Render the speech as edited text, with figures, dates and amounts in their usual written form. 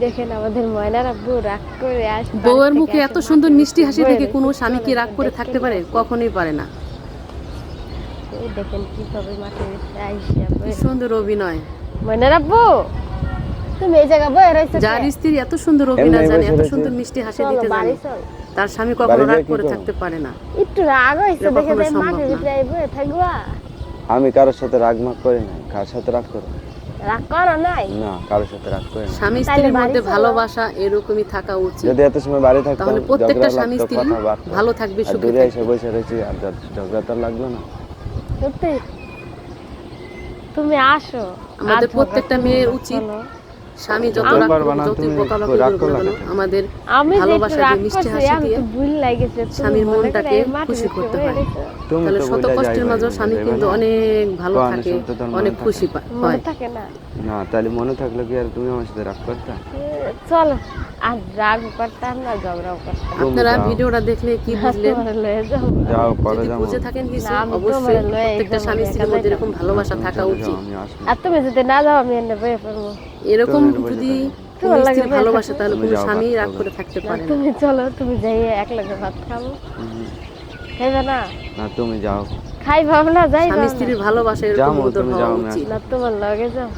দেখেন আমাদের ময়নার আব্বু রাগ করে আসে, বউয়ের মুখে এত সুন্দর মিষ্টি হাসি দেখে কোনো স্বামী কি রাগ করে থাকতে পারে? কখনোই পারে না। এই দেখেন কিভাবে মাঠে আইসা কি সুন্দর অভিনয়। ময়নার আব্বু তুমি এই জায়গা বয়ে রয়েছো, যার স্ত্রী এত সুন্দর অভিনয় জানে, এত সুন্দর মিষ্টি হাসি দিতে জানে, তার স্বামী কখনো রাগ করে থাকতে পারে না। একটু রাগ হইছে দেখে যে মাঠের ভিতরে আইবো থাকবা। আমি কারোর সাথে রাগ মাগ করি না, কার সাথে রাগ করি রাগ করো নাই না, কারোর সাথে রাগ করি না। স্বামী স্ত্রীর মধ্যে ভালোবাসা এরকমই থাকা উচিত। যদি এত সময় বাড়ি থাকতাম তাহলে প্রত্যেকটা ঝগড়া স্বামী লাগতো, স্ত্রী কথা বাড়তো, ভালো থাকবে, আর সুখে দূরে এসে থাকবে। বসে রয়েছি আর ঝগড়া তো লাগলো না। সত্যি তুমি আসো। আমাদের প্রত্যেকটা মেয়ের উচিত স্বামী যত রাগ করুক, যতই বকাবকি করুক না কেন, আমাদের ভালোবাসা দিয়ে মিষ্টি হাসি দিয়ে স্বামীর মনটাকে খুশি করতে হয়। তাহলে শত কষ্টের মাঝেও স্বামী কিন্তু অনেক ভালো থাকে, অনেক খুশি হয়। না তাহলে মনে থাকলে কি আর তুমি আমার সাথে রাগ করতে? চলো আর রাগ করতাম না, ঝগড়াও করতাম। আপনারা ভিডিওটা দেখলে কি বুঝলেন? যাও পরে যদি যাবো। বুঝে থাকেন কিছু, অবশ্যই প্রত্যেকটা স্বামী স্ত্রীর মধ্যে এরকম ভালোবাসা থাকা উচিত। আমি আসবো। আর তুমি যদি না যাও আমি এনে বয়ে পড়বো। এরকম যদি কোনো স্ত্রী ভালোবাসে তাহলে কোনো স্বামী রাগ করে থাকতে পারে না। তুমি চলো, তুমি যাই এক লগে ভাত খাবো। খাইবে না? না তুমি যাও। খাই ভাব না, যাই স্বামী স্ত্রীর ভালোবাসা এরকম যাও, মধুর তুমি হওয়া যাও, আমি উচিত। না তোমার লগে যাও।